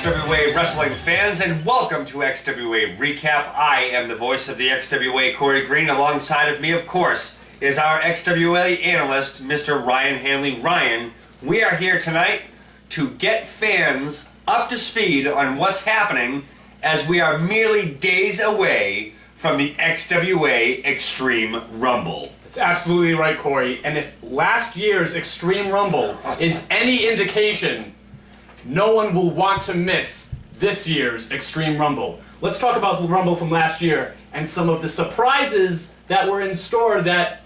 XWA wrestling fans, and welcome to XWA Recap. I am the voice of the XWA, Corey Green. Alongside of me, of course, is our XWA analyst, Mr. Ryan Hanley. Ryan, we are here tonight to get fans up to speed on what's happening as we are merely days away from the XWA Xtreme Rumble. It's absolutely right, Corey. And if last year's Xtreme Rumble is any indication, no one will want to miss this year's Xtreme Rumble. Let's talk about the Rumble from last year and some of the surprises that were in store that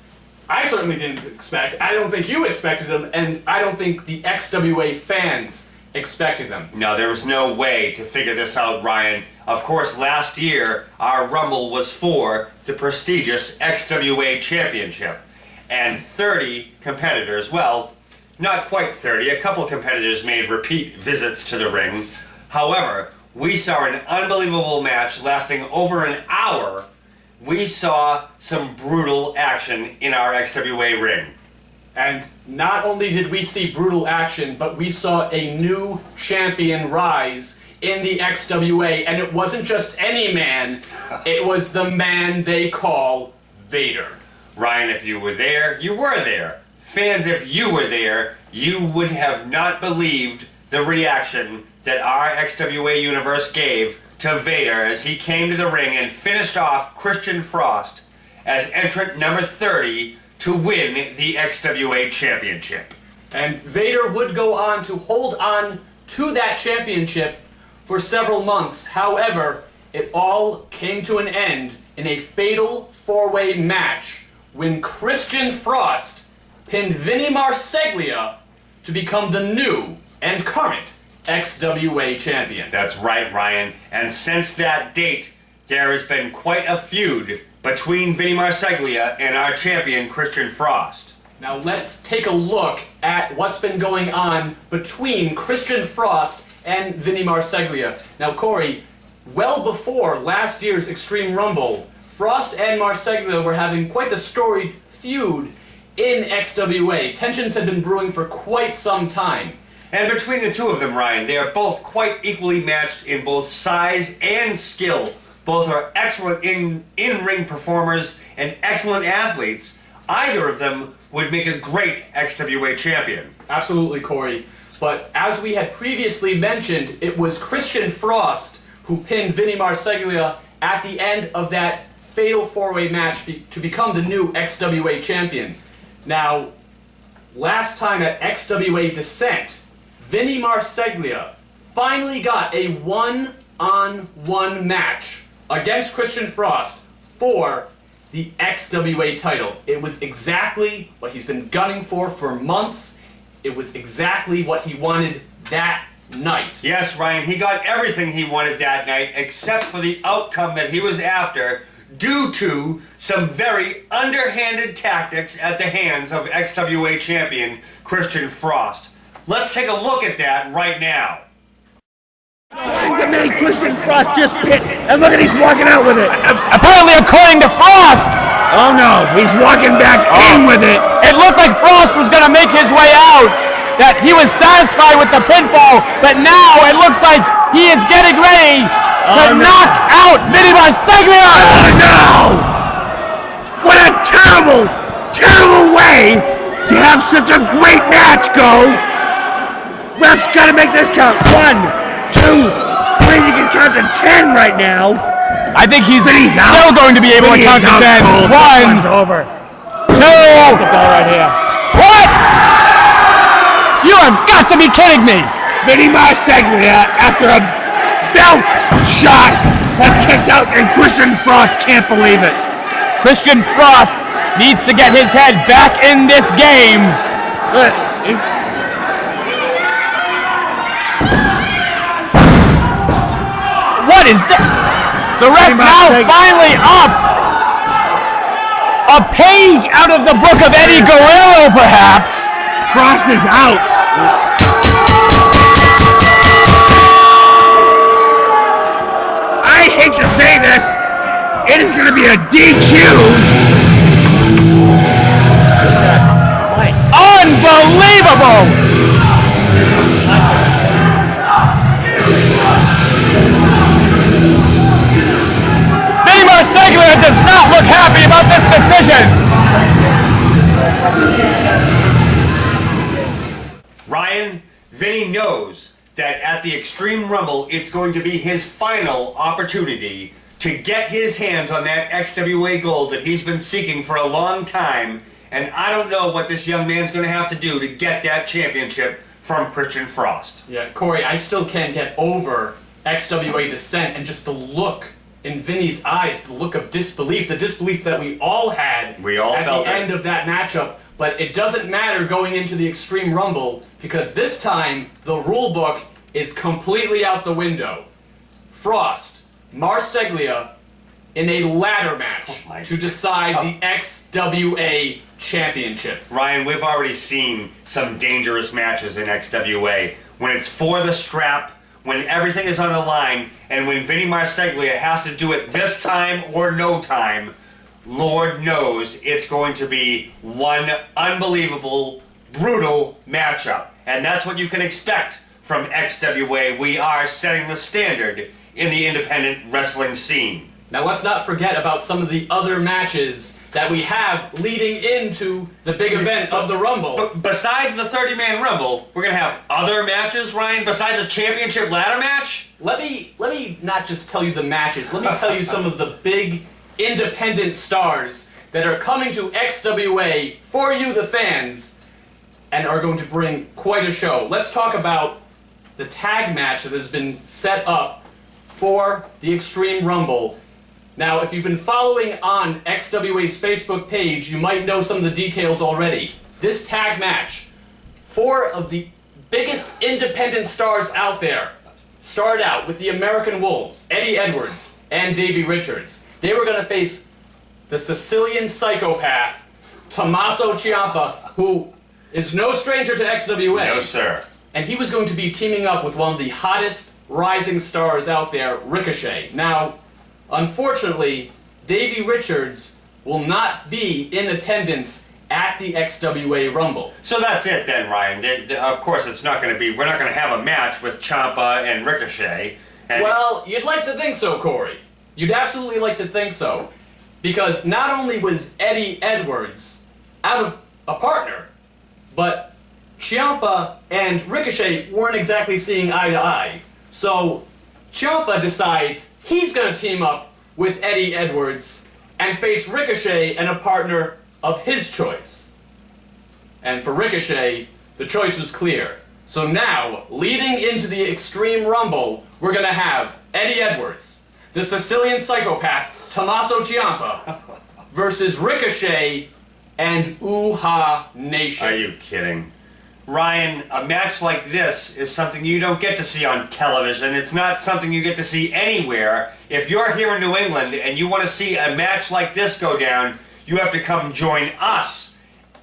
I certainly didn't expect. I don't think you expected them, and I don't think the XWA fans expected them. No, there was no way to figure this out, Ryan. Of course, last year, our Rumble was for the prestigious XWA Championship. And 30 competitors, well, not quite 30, a couple of competitors made repeat visits to the ring. However, we saw an unbelievable match lasting over an hour. We saw some brutal action in our XWA ring. And not only did we see brutal action, but we saw a new champion rise in the XWA, and it wasn't just any man, it was the man they call Vader. Ryan, if you were there, you were there. Fans, if you were there, you would have not believed the reaction that our XWA universe gave to Vader as he came to the ring and finished off Christian Frost as entrant number 30 to win the XWA Championship. And Vader would go on to hold on to that championship for several months. However, it all came to an end in a fatal four-way match when Christian Frost pinned Vinny Marseglia to become the new and current XWA champion. That's right, Ryan. And since that date, there has been quite a feud between Vinny Marseglia and our champion, Christian Frost. Now let's take a look at what's been going on between Christian Frost and Vinny Marseglia. Now, Corey, well before last year's Xtreme Rumble, Frost and Marseglia were having quite the storied feud in XWA. Tensions had been brewing for quite some time. And between the two of them, Ryan, they are both quite equally matched in both size and skill. Both are excellent in-ring performers and excellent athletes. Either of them would make a great XWA champion. Absolutely, Corey. But as we had previously mentioned, it was Christian Frost who pinned Vinny Marseglia at the end of that fatal four-way match to become the new XWA champion. Now, last time at XWA Descent, Vinny Marseglia finally got a one-on-one match against Christian Frost for the XWA title. It was exactly what he's been gunning for months. It was exactly what he wanted that night. Yes, Ryan, he got everything he wanted that night except for the outcome that he was after due to some very underhanded tactics at the hands of XWA champion Christian Frost. Let's take a look at that right now. The main Christian Frost just hit, and look at he's walking out with it. Apparently, according to Frost. Oh no, he's walking back in with it. It looked like Frost was going to make his way out, that he was satisfied with the pinfall, but now it looks like he is getting ready to knock out Vinny Marseglia. Oh no! What a terrible, terrible way to have such a great match go. Ref's got to make this count. 1, 2, 3. You can count to 10 right now. I think he's still going to be able to count to 10. 1, over. 2. The ball right here. What? You have got to be kidding me. Vinny Marseglia, after a belt shot, has kicked out, and Christian Frost can't believe it. Christian Frost needs to get his head back in this game. What is that? The ref now finally up. A page out of the book of Eddie Guerrero, perhaps. Frost is out. I hate to say this, it is going to be a DQ. Unbelievable! does not look happy about this decision. Ryan, Vinny knows that at the Xtreme Rumble, it's going to be his final opportunity to get his hands on that XWA gold that he's been seeking for a long time, and I don't know what this young man's going to have to do to get that championship from Christian Frost. Yeah, Corey, I still can't get over XWA Descent and just the look in Vinny's eyes, the look of disbelief, the disbelief that we all had We all at felt the it. end of that matchup. But it doesn't matter going into the Xtreme Rumble, because this time the rule book is completely out the window. Frost, Marseglia in a ladder match to decide the XWA Championship. Ryan, we've already seen some dangerous matches in XWA. When it's for the strap, when everything is on the line, and when Vinny Marseglia has to do it this time or no time, Lord knows it's going to be one unbelievable, brutal matchup. And that's what you can expect from XWA. We are setting the standard in the independent wrestling scene. Now let's not forget about some of the other matches that we have leading into the big event of the Rumble. But besides the 30-man Rumble, we're going to have other matches, Ryan, besides a championship ladder match? Let me not just tell you the matches, let me tell you some of the big independent stars that are coming to XWA for you, the fans, and are going to bring quite a show. Let's talk about the tag match that has been set up for the Xtreme Rumble. Now, if you've been following on XWA's Facebook page, you might know some of the details already. This tag match, 4 of the biggest independent stars out there, started out with the American Wolves, Eddie Edwards and Davey Richards. They were going to face the Sicilian psychopath, Tommaso Ciampa, who is no stranger to XWA. No, sir. And he was going to be teaming up with one of the hottest rising stars out there, Ricochet. Now, unfortunately, Davey Richards will not be in attendance at the XWA Rumble. So that's it then, Ryan. Of course, it's not going to be. We're not going to have a match with Ciampa and Ricochet. And Well, you'd like to think so, Corey. You'd absolutely like to think so. Because not only was Eddie Edwards out of a partner, but Ciampa and Ricochet weren't exactly seeing eye to eye. So Ciampa decides he's going to team up with Eddie Edwards and face Ricochet and a partner of his choice. And for Ricochet, the choice was clear. So now, leading into the Xtreme Rumble, we're going to have Eddie Edwards, the Sicilian psychopath Tommaso Ciampa, versus Ricochet and Uhaa Nation. Are you kidding? Ryan, a match like this is something you don't get to see on television. It's not something you get to see anywhere. If you're here in New England and you want to see a match like this go down, you have to come join us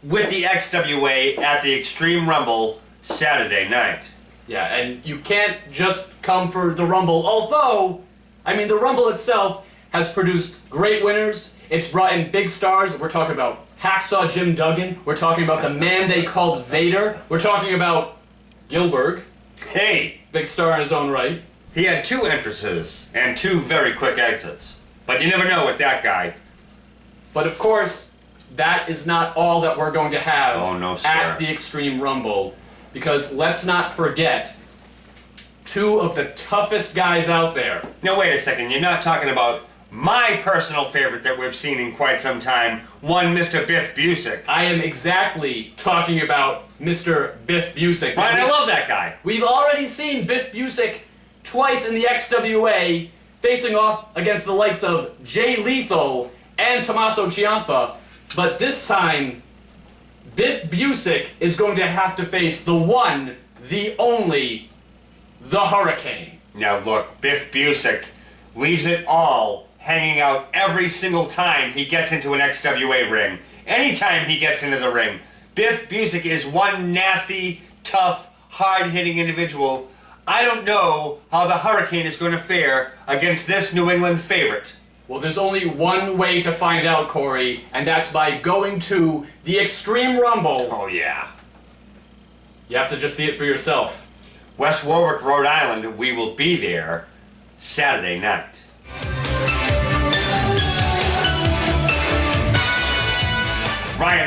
with the XWA at the Xtreme Rumble Saturday night. Yeah, and you can't just come for the Rumble, although, I mean, the Rumble itself has produced great winners. It's brought in big stars. We're talking about Hacksaw Jim Duggan. We're talking about the man they called Vader. We're talking about Gilbert, Hey, big star in his own right. he had 2 entrances and 2 very quick exits. But you never know with that guy. But of course, that is not all that we're going to have Oh, no, sir. at the Xtreme Rumble. Because let's not forget, 2 of the toughest guys out there. Now wait a second, you're not talking about my personal favorite that we've seen in quite some time, one Mr. Biff Busick. I am exactly talking about Mr. Biff Busick. Ryan, I love that guy. We've already seen Biff Busick twice in the XWA facing off against the likes of Jay Lethal and Tommaso Ciampa, but this time Biff Busick is going to have to face the one, the only, the Hurricane. Now look, Biff Busick leaves it all hanging out every single time he gets into an XWA ring. Anytime he gets into the ring, Biff Busick is one nasty, tough, hard-hitting individual. I don't know how the Hurricane is going to fare against this New England favorite. Well, there's only one way to find out, Corey, and that's by going to the Xtreme Rumble. Oh yeah. You have to just see it for yourself. West Warwick, Rhode Island, we will be there Saturday night.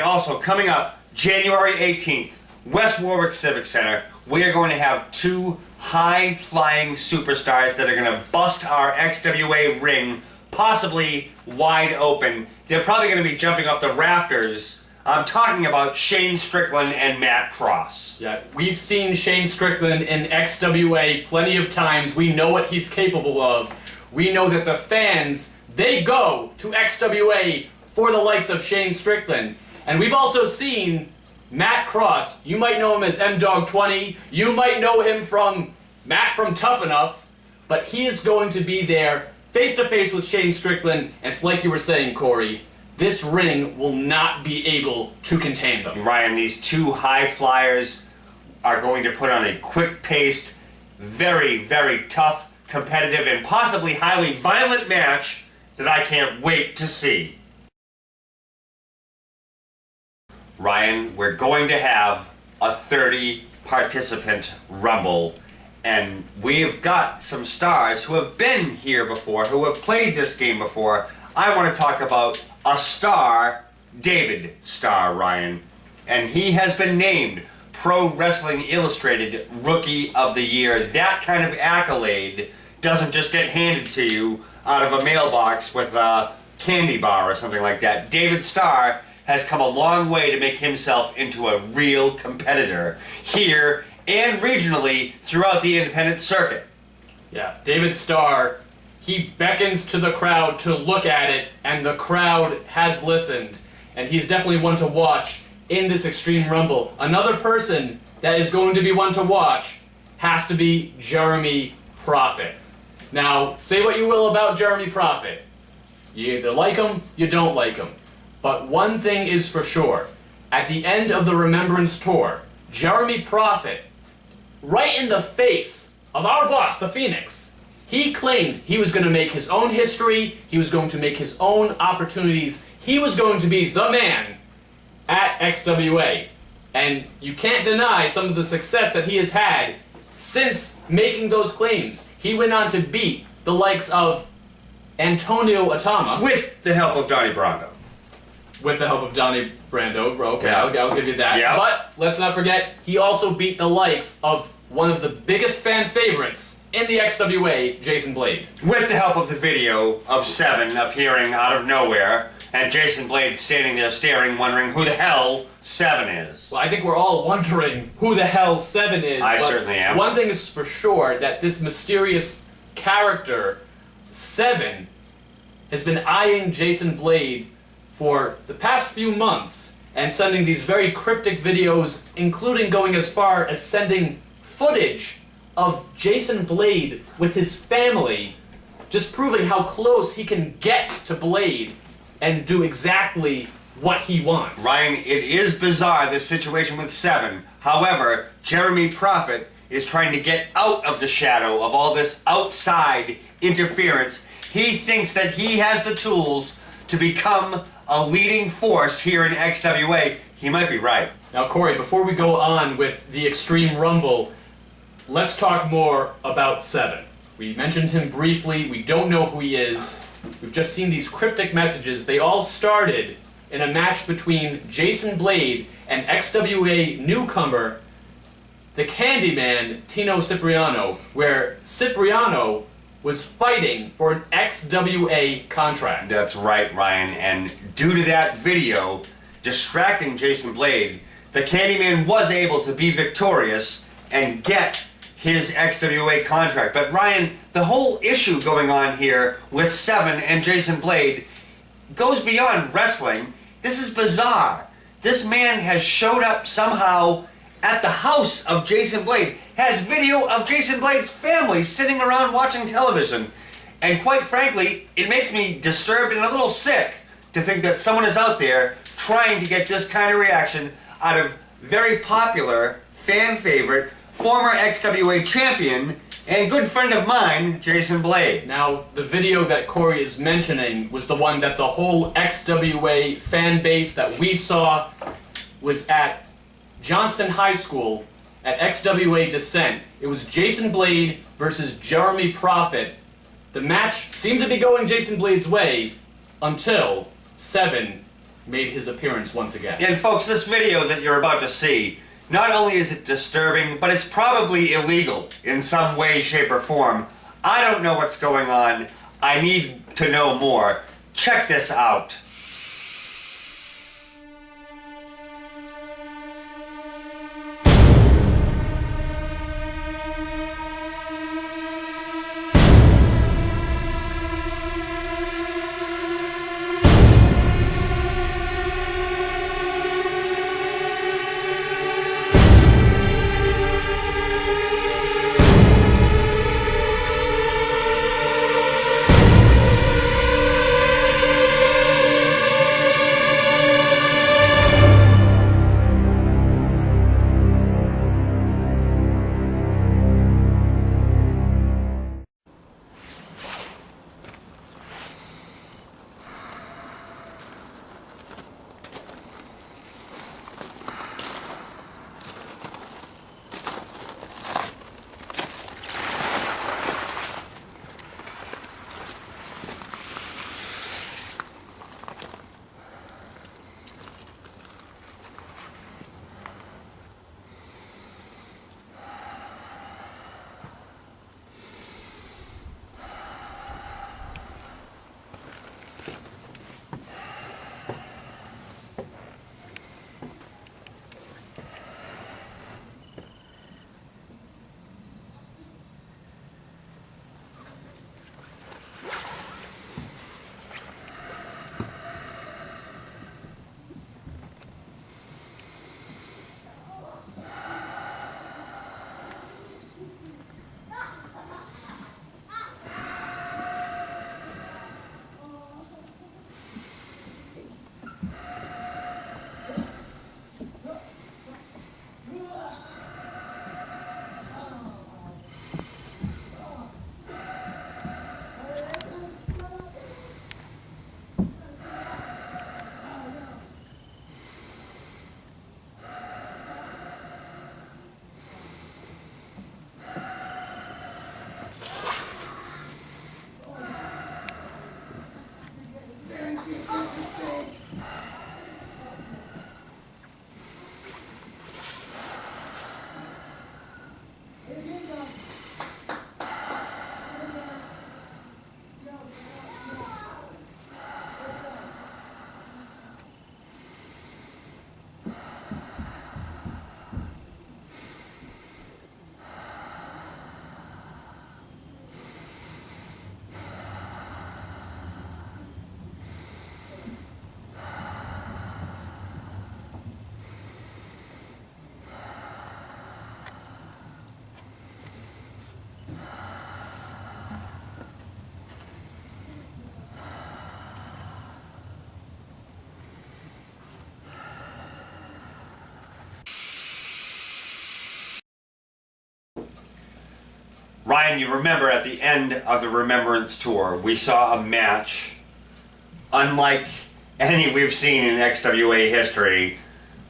also coming up January 18th, West Warwick Civic Center, we are going to have two high-flying superstars that are going to bust our XWA ring possibly wide open. They're probably going to be jumping off the rafters. I'm talking about Shane Strickland and Matt Cross. Yeah, we've seen Shane Strickland in XWA plenty of times. We know what he's capable of. We know that the fans, they go to XWA for the likes of Shane Strickland. And we've also seen Matt Cross. You might know him as M-Dog20. You might know him from Matt from Tough Enough. But he is going to be there face-to-face with Shane Strickland. And it's like you were saying, Corey, this ring will not be able to contain them. Ryan, these two high flyers are going to put on a quick-paced, very, very tough, competitive, and possibly highly violent match that I can't wait to see. Ryan, we're going to have a 30-participant Rumble, and we've got some stars who have been here before, who have played this game before. I want to talk about a star, David Starr, Ryan, and he has been named Pro Wrestling Illustrated Rookie of the Year. That kind of accolade doesn't just get handed to you out of a mailbox with a candy bar or something like that. David Starr has come a long way to make himself into a real competitor here and regionally throughout the independent circuit. Yeah, David Starr, he beckons to the crowd to look at it, and the crowd has listened, and he's definitely one to watch in this Xtreme Rumble. Another person that is going to be one to watch has to be Jeremy Prophet. Now, say what you will about Jeremy Prophet. You either like him, you don't like him. But one thing is for sure. At the end of the Remembrance Tour, Jeremy Prophet, right in the face of our boss, the Phoenix, he claimed he was going to make his own history, he was going to make his own opportunities, he was going to be the man at XWA. And you can't deny some of the success that he has had since making those claims. He went on to beat the likes of Antonio Atama. With the help of Donnie Brando. With the help of Donnie Brando. Okay, Yeah. I'll give you that. Yeah. But let's not forget, he also beat the likes of one of the biggest fan favorites in the XWA, Jason Blade. With the help of the video of Seven appearing out of nowhere, and Jason Blade standing there staring, wondering who the hell Seven is. Well, I think we're all wondering who the hell Seven is. I but certainly am. One thing is for sure, that this mysterious character, Seven, has been eyeing Jason Blade for the past few months and sending these very cryptic videos, including going as far as sending footage of Jason Blade with his family, just proving how close he can get to Blade and do exactly what he wants. Ryan, it is bizarre, this situation with Seven. However, Jeremy Prophet is trying to get out of the shadow of all this outside interference. He thinks that he has the tools to become a leading force here in XWA. He might be right. Now, Corey, before we go on with the Xtreme Rumble, let's talk more about Seven. We mentioned him briefly. We don't know who he is. We've just seen these cryptic messages. They all started in a match between Jason Blade and XWA newcomer, the Candyman, Tino Cipriano, where Cipriano was fighting for an XWA contract. That's right, Ryan. And due to that video distracting Jason Blade, the Candyman was able to be victorious and get his XWA contract. But Ryan, the whole issue going on here with Seven and Jason Blade goes beyond wrestling. This is bizarre. This man has showed up somehow at the house of Jason Blade, has video of Jason Blade's family sitting around watching television. And quite frankly, it makes me disturbed and a little sick to think that someone is out there trying to get this kind of reaction out of very popular, fan favorite, former XWA champion, and good friend of mine, Jason Blade. Now, the video that Corey is mentioning was the one that the whole XWA fan base that we saw was at Johnston High School at XWA Descent. It was Jason Blade versus Jeremy Prophet. The match seemed to be going Jason Blade's way until Seven made his appearance once again. And folks, this video that you're about to see, not only is it disturbing, but it's probably illegal in some way, shape, or form. I don't know what's going on. I need to know more. Check this out. Ryan, you remember at the end of the Remembrance Tour, we saw a match unlike any we've seen in XWA history,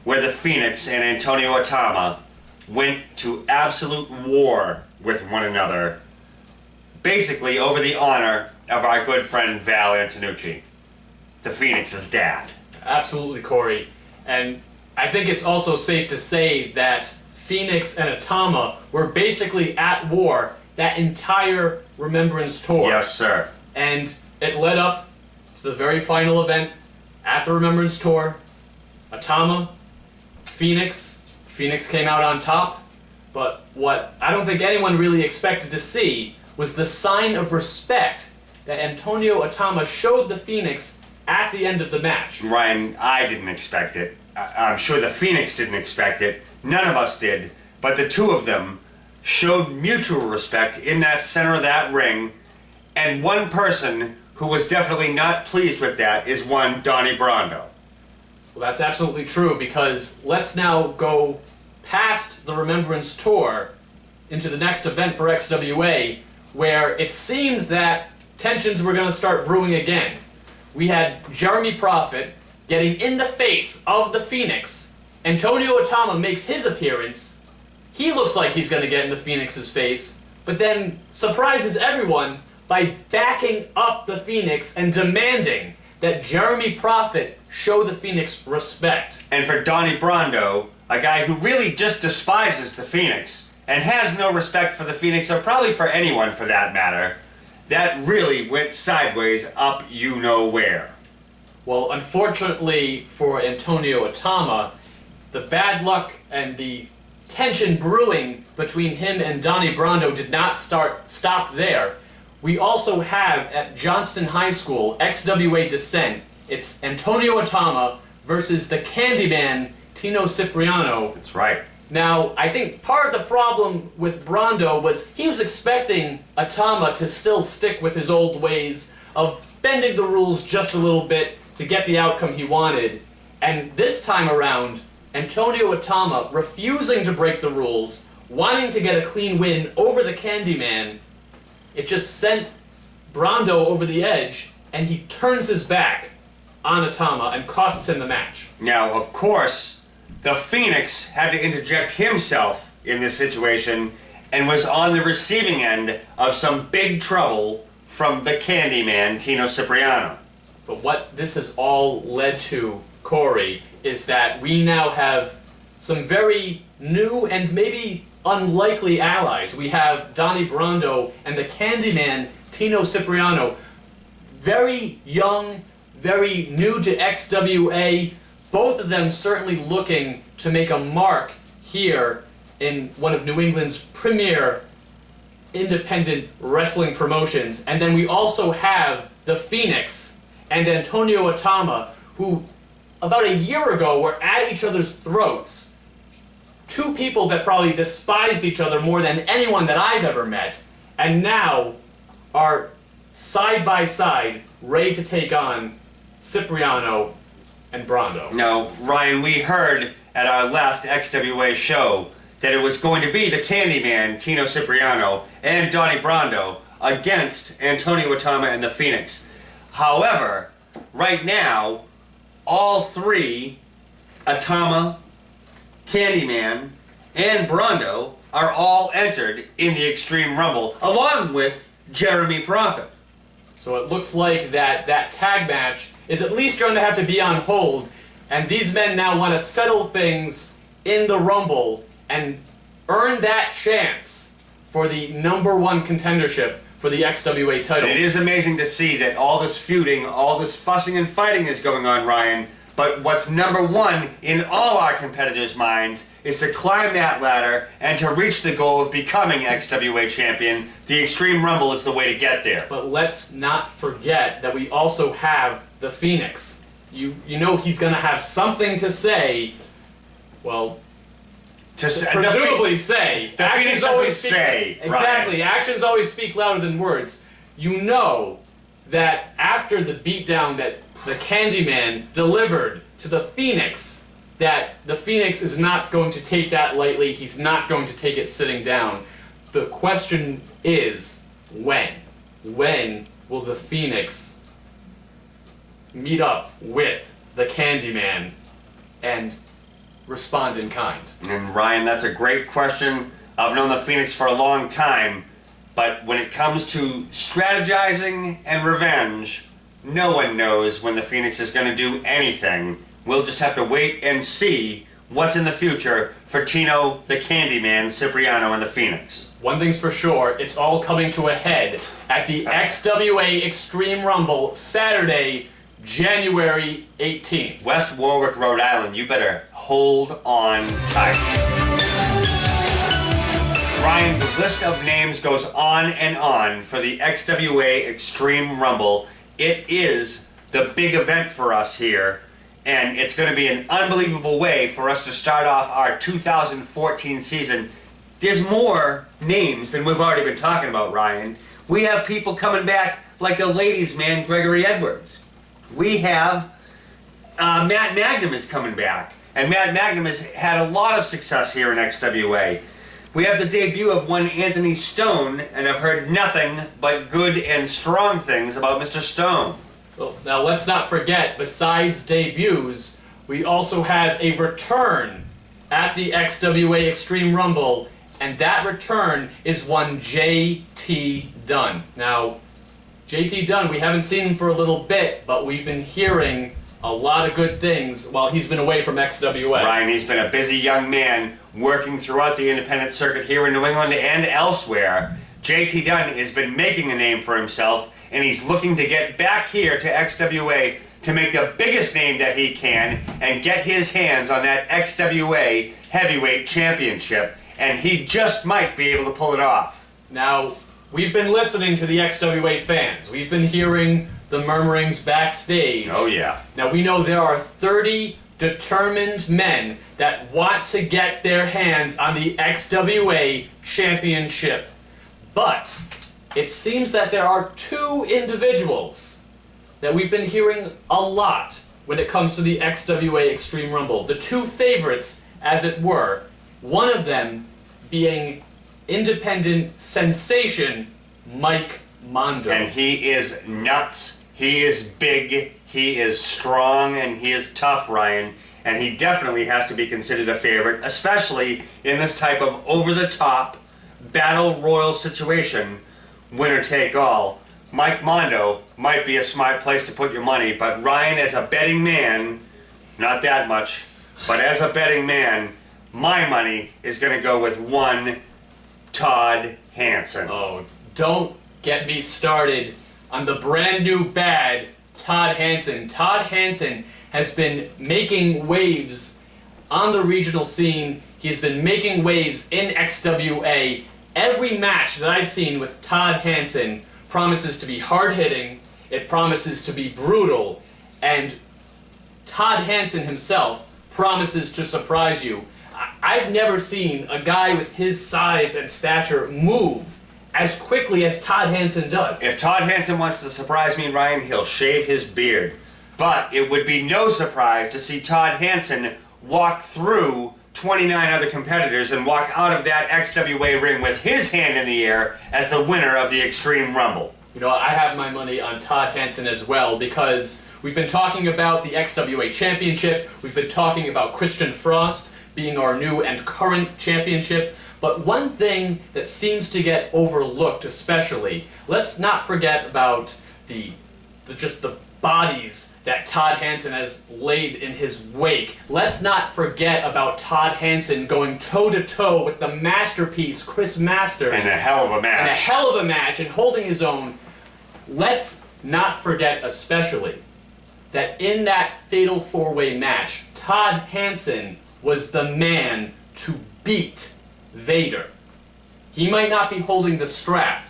where the Phoenix and Antonio Atama went to absolute war with one another, basically over the honor of our good friend Val Antonucci, the Phoenix's dad. Absolutely, Corey. And I think it's also safe to say that Phoenix and Atama were basically at war that entire Remembrance Tour. Yes, sir. And it led up to the very final event at the Remembrance Tour. Atama, Phoenix came out on top, but what I don't think anyone really expected to see was the sign of respect that Antonio Atama showed the Phoenix at the end of the match. Ryan, I didn't expect it. I'm sure the Phoenix didn't expect it. None of us did. But the two of them showed mutual respect in that center of that ring. And one person who was definitely not pleased with that is one Donnie Brando. Well, that's absolutely true, because let's now go past the Remembrance Tour into the next event for XWA, where it seemed that tensions were going to start brewing again. We had Jeremy Prophet getting in the face of the Phoenix. Antonio Atama makes his appearance. He looks like he's going to get in the Phoenix's face, but then surprises everyone by backing up the Phoenix and demanding that Jeremy Prophet show the Phoenix respect. And for Donnie Brando, a guy who really just despises the Phoenix and has no respect for the Phoenix, or probably for anyone for that matter, that really went sideways up you know where. Well, unfortunately for Antonio Atama, the bad luck and the tension brewing between him and Donnie Brando did not stop there. We also have at Johnston High School, XWA Descent, it's Antonio Atama versus the Candyman, Tino Cipriano. That's right. Now, I think part of the problem with Brando was he was expecting Atama to still stick with his old ways of bending the rules just a little bit to get the outcome he wanted. And this time around, Antonio Atama refusing to break the rules, wanting to get a clean win over the Candyman, it just sent Brando over the edge, and he turns his back on Atama and costs him the match. Now, of course, the Phoenix had to interject himself in this situation and was on the receiving end of some big trouble from the Candyman, Tino Cipriano. But what this has all led to, Corey, is that we now have some very new and maybe unlikely allies. We have Donnie Brando and the Candyman, Tino Cipriano. Very young, very new to XWA. Both of them certainly looking to make a mark here in one of New England's premier independent wrestling promotions. And then we also have the Phoenix and Antonio Atama, who about a year ago were at each other's throats. Two people that probably despised each other more than anyone that I've ever met, and now are side by side, ready to take on Cipriano and Brando. Now, Ryan, we heard at our last XWA show that it was going to be the Candyman, Tino Cipriano, and Donnie Brando against Antonio Atama and the Phoenix. However, right now, all three, Atama, Candyman, and Brando, are all entered in the Xtreme Rumble, along with Jeremy Prophet. So it looks like that tag match is at least going to have to be on hold, and these men now want to settle things in the Rumble and earn that chance for the #1 contendership for the XWA title. It is amazing to see that all this feuding, all this fussing and fighting is going on, Ryan, but what's #1 in all our competitors' minds is to climb that ladder and to reach the goal of becoming XWA champion. The Xtreme Rumble is the way to get there. But let's not forget that we also have the Phoenix. You know he's going to have something to say, well, presumably say. The Phoenix doesn't say. Exactly. Ryan. Actions always speak louder than words. You know that after the beatdown that the Candyman delivered to the Phoenix, that the Phoenix is not going to take that lightly. He's not going to take it sitting down. The question is, when? When will the Phoenix meet up with the Candyman and respond in kind? And Ryan, that's a great question. I've known the Phoenix for a long time, but when it comes to strategizing and revenge, no one knows when the Phoenix is going to do anything. We'll just have to wait and see what's in the future for Tino, the Candyman, Cipriano, and the Phoenix. One thing's for sure, it's all coming to a head at the XWA Xtreme Rumble, Saturday, January 18th. West Warwick, Rhode Island, you better hold on tight. Ryan, the list of names goes on and on for the XWA Xtreme Rumble. It is the big event for us here, and it's going to be an unbelievable way for us to start off our 2014 season. There's more names than we've already been talking about, Ryan. We have people coming back like the ladies' man, Gregory Edwards. We have Matt Magnum is coming back, and Matt Magnum has had a lot of success here in XWA. We have the debut of one Anthony Stone, and I've heard nothing but good and strong things about Mr. Stone. Well, now let's not forget, besides debuts, we also have a return at the XWA Xtreme Rumble, and that return is one J.T. Dunn. Now, JT Dunn, we haven't seen him for a little bit, but we've been hearing a lot of good things while he's been away from XWA. Ryan, he's been a busy young man working throughout the independent circuit here in New England and elsewhere. JT Dunn has been making a name for himself, and he's looking to get back here to XWA to make the biggest name that he can and get his hands on that XWA Heavyweight Championship, and he just might be able to pull it off. Now, we've been listening to the XWA fans. We've been hearing the murmurings backstage. Oh yeah. Now, we know there are 30 determined men that want to get their hands on the XWA Championship. But it seems that there are two individuals that we've been hearing a lot when it comes to the XWA Xtreme Rumble. The two favorites, as it were. One of them being independent sensation Mike Mondo. And he is nuts. He is big. He is strong, and he is tough, Ryan. And he definitely has to be considered a favorite, especially in this type of over-the-top battle royal situation, winner take all. Mike Mondo might be a smart place to put your money, but Ryan, as a betting man, not that much, but as a betting man, my money is going to go with one Todd Hansen. Oh, don't get me started on the brand new bad Todd Hansen. Todd Hansen has been making waves on the regional scene. He's been making waves in XWA. Every match that I've seen with Todd Hansen promises to be hard-hitting, it promises to be brutal, and Todd Hansen himself promises to surprise you. I've never seen a guy with his size and stature move as quickly as Todd Hansen does. If Todd Hansen wants to surprise me, Ryan, he'll shave his beard. But it would be no surprise to see Todd Hansen walk through 29 other competitors and walk out of that XWA ring with his hand in the air as the winner of the Xtreme Rumble. You know, I have my money on Todd Hansen as well, because we've been talking about the XWA Championship, we've been talking about Christian Frost being our new and current championship, but one thing that seems to get overlooked especially, let's not forget about the bodies that Todd Hansen has laid in his wake. Let's not forget about Todd Hansen going toe-to-toe with the masterpiece Chris Masters. And a hell of a match. And a hell of a match, and holding his own. Let's not forget especially that in that fatal four-way match, Todd Hansen was the man to beat Vader. He might not be holding the strap,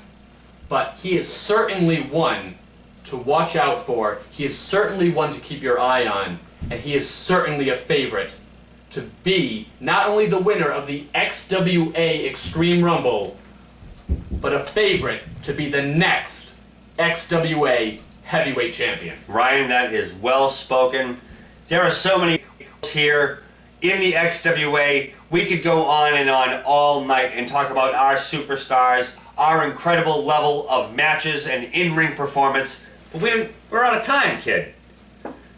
but he is certainly one to watch out for. He is certainly one to keep your eye on, and he is certainly a favorite to be not only the winner of the XWA Xtreme Rumble, but a favorite to be the next XWA Heavyweight Champion. Ryan, that is well spoken. There are so many here in the XWA. We could go on and on all night and talk about our superstars, our incredible level of matches and in-ring performance. But we're out of time, kid.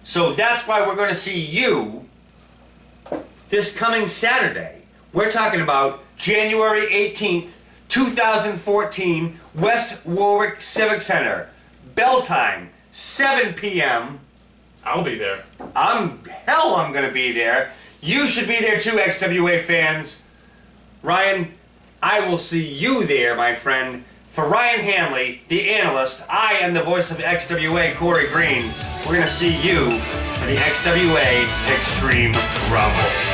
So that's why we're going to see you this coming Saturday. We're talking about January 18th, 2014, West Warwick Civic Center. Bell time, 7 p.m. I'll be there. I'm going to be there. You should be there too, XWA fans. Ryan, I will see you there, my friend. For Ryan Hanley, the analyst, I am the voice of XWA, Corey Green. We're going to see you for the XWA Xtreme Rumble.